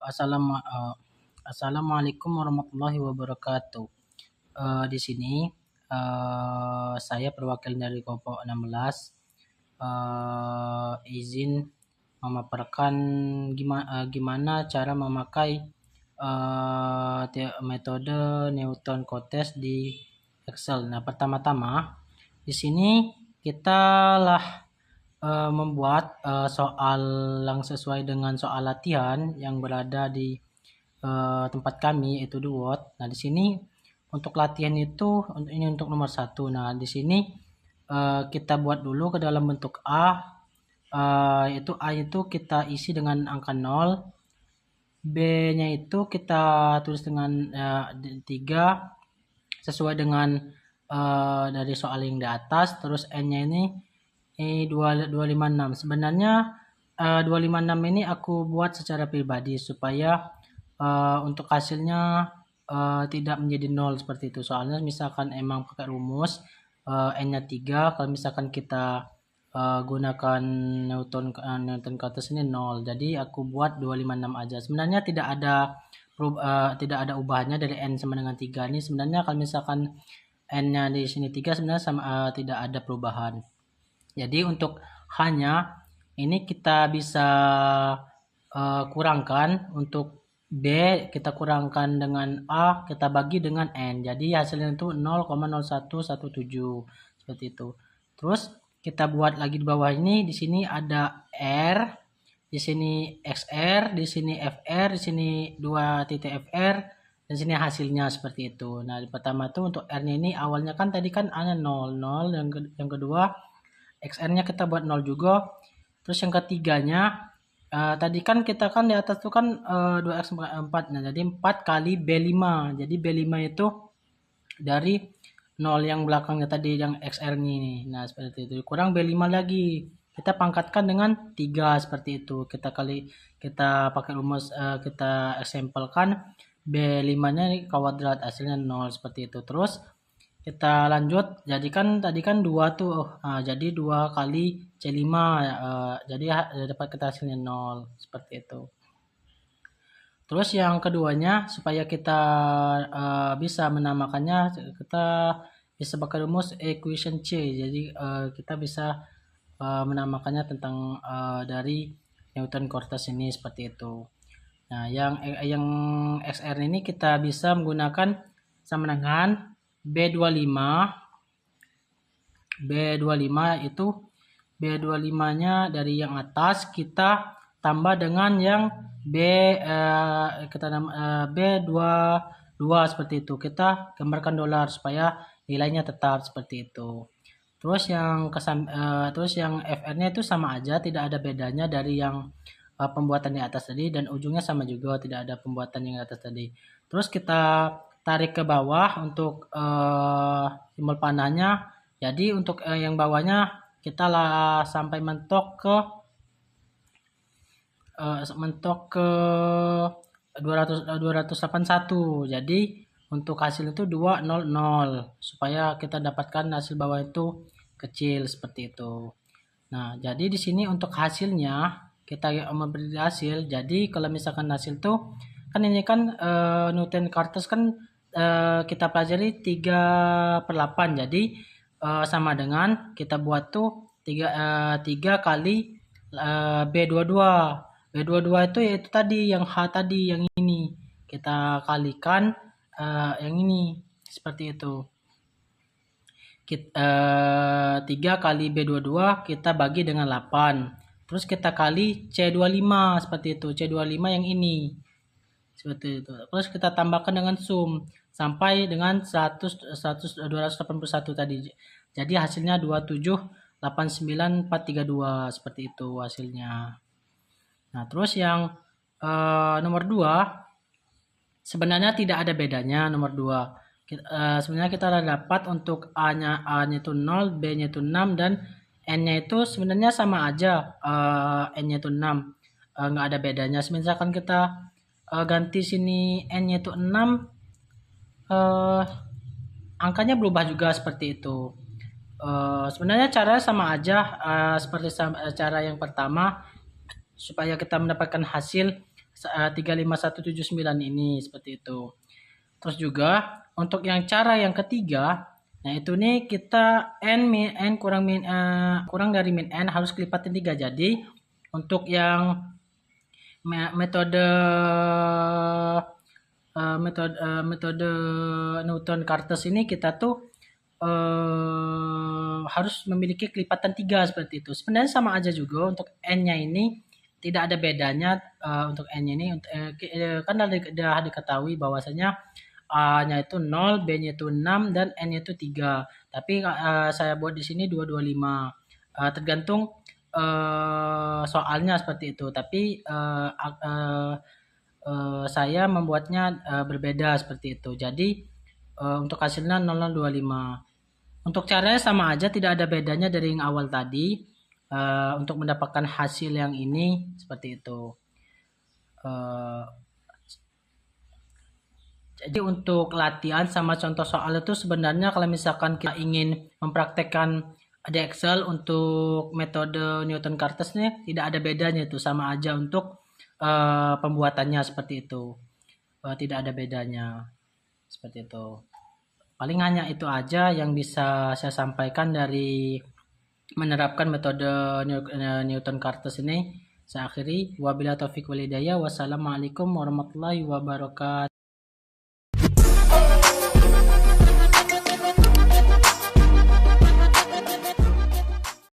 Assalamualaikum warahmatullahi wabarakatuh. Di sini saya perwakilan dari kelompok 16 izin memaparkan gimana cara memakai metode Newton Cotes di Excel. Nah, pertama-tama di sini kita lah membuat soal yang sesuai dengan soal latihan yang berada di tempat kami, yaitu di Word. Nah, di sini untuk latihan itu ini untuk nomor 1. Nah, di sini kita buat dulu ke dalam bentuk A. Yaitu A itu kita isi dengan angka 0. B-nya itu kita tulis dengan 3 sesuai dengan dari soal yang di atas. Terus N-nya ini 256. Sebenarnya 256 ini aku buat secara pribadi supaya untuk hasilnya tidak menjadi 0 seperti itu. Soalnya misalkan emang pakai rumus N-nya 3, kalau misalkan kita gunakan Newton Cotes ini 0. Jadi aku buat 256 aja. Sebenarnya tidak ada ubahannya dari N sama dengan 3 ini. Sebenarnya kalau misalkan N-nya di sini 3 sebenarnya sama tidak ada perubahan. Jadi untuk hanya ini kita bisa kurangkan untuk B, kita kurangkan dengan A, kita bagi dengan N. Jadi hasilnya itu 0,0117 seperti itu. Terus kita buat lagi di bawah ini, di sini ada R, di sini XR, di sini FR, di sini 2 titik FR, dan sini hasilnya seperti itu. Nah, pertama tuh untuk R-nya ini awalnya kan tadi kan A-nya 0, 0, yang kedua XR-nya kita buat 0 juga. Terus yang ketiganya tadi kan kita kan di atas tuh kan 2x 4. Nah, jadi 4 kali B5. Jadi B5 itu dari 0 yang belakangnya tadi yang XR ini. Nah, seperti itu. Kurang B5 lagi. Kita pangkatkan dengan 3 seperti itu. Kita pakai rumus kita sampelkan B5-nya kuadrat hasilnya 0 seperti itu. Terus kita lanjut, jadi kan tadi kan 2 tuh, jadi 2 kali C5, jadi dapat kita hasilnya 0, seperti itu. Terus yang keduanya, supaya kita bisa menamakannya, kita bisa pakai rumus equation C, jadi kita bisa menamakannya tentang dari Newton Cotes ini, seperti itu. Nah, yang XR ini kita bisa menggunakan sama dengan B25 itu B25-nya dari yang atas kita tambah dengan yang B22 seperti itu. Kita gambarkan dolar supaya nilainya tetap seperti itu. Terus yang FR-nya itu sama aja, tidak ada bedanya dari yang pembuatan di atas tadi, dan ujungnya sama juga, tidak ada pembuatan yang di atas tadi. Terus kita tarik ke bawah untuk simbol panahnya. Jadi untuk yang bawahnya kita lah sampai mentok ke 281. Jadi untuk hasil itu 200 supaya kita dapatkan hasil bawah itu kecil seperti itu. Nah, jadi di sini untuk hasilnya kita memberi hasil. Jadi kalau misalkan hasil tuh kan ini kan Newton Cotes kan kita pelajari 3/8. Jadi sama dengan kita buat tuh 3 kali B22. B22 itu yaitu tadi yang H tadi, yang ini kita kalikan yang ini seperti itu. 3 kali B22 kita bagi dengan 8. Terus kita kali C25 seperti itu. C25 yang ini. Seperti itu. Terus kita tambahkan dengan sum sampai dengan 281 tadi. Jadi hasilnya 2789432 seperti itu hasilnya. Nah, terus yang nomor 2 sebenarnya tidak ada bedanya nomor 2. Sebenarnya kita dapat untuk A-nya itu 0, B-nya itu 6, dan N-nya itu sebenarnya sama aja. N-nya itu 6. Nggak ada bedanya. Misalkan kita ganti sini N-nya itu 6, angkanya berubah juga seperti itu. Sebenarnya cara sama aja seperti cara yang pertama, supaya kita mendapatkan hasil 35179 ini seperti itu. Terus juga untuk yang cara yang ketiga, nah itu nih kita n kurang dari min n harus kelipatin 3. Jadi untuk yang metode metode Newton Cartes ini kita tuh harus memiliki kelipatan 3 seperti itu. Sebenarnya sama aja juga untuk n-nya ini tidak ada bedanya. Untuk n-nya ini kan sudah diketahui bahwasanya A-nya itu 0, B-nya itu 6, dan N-nya itu 3. Tapi saya buat di sini 225. Tergantung soalnya seperti itu. Tapi saya membuatnya berbeda seperti itu. Jadi untuk hasilnya 0025. Untuk caranya sama aja, tidak ada bedanya dari yang awal tadi. Untuk mendapatkan hasil yang ini seperti itu. Jadi untuk latihan sama contoh soal itu sebenarnya kalau misalkan kita ingin mempraktekkan di Excel untuk metode Newton Cartes nih tidak ada bedanya, itu sama aja untuk pembuatannya seperti itu. Tidak ada bedanya seperti itu. Paling hanya itu aja yang bisa saya sampaikan dari menerapkan metode Newton Cartes ini. Saya akhiri. Wabillahi taufiq walhidayah. Wassalamualaikum warahmatullahi wabarakatuh.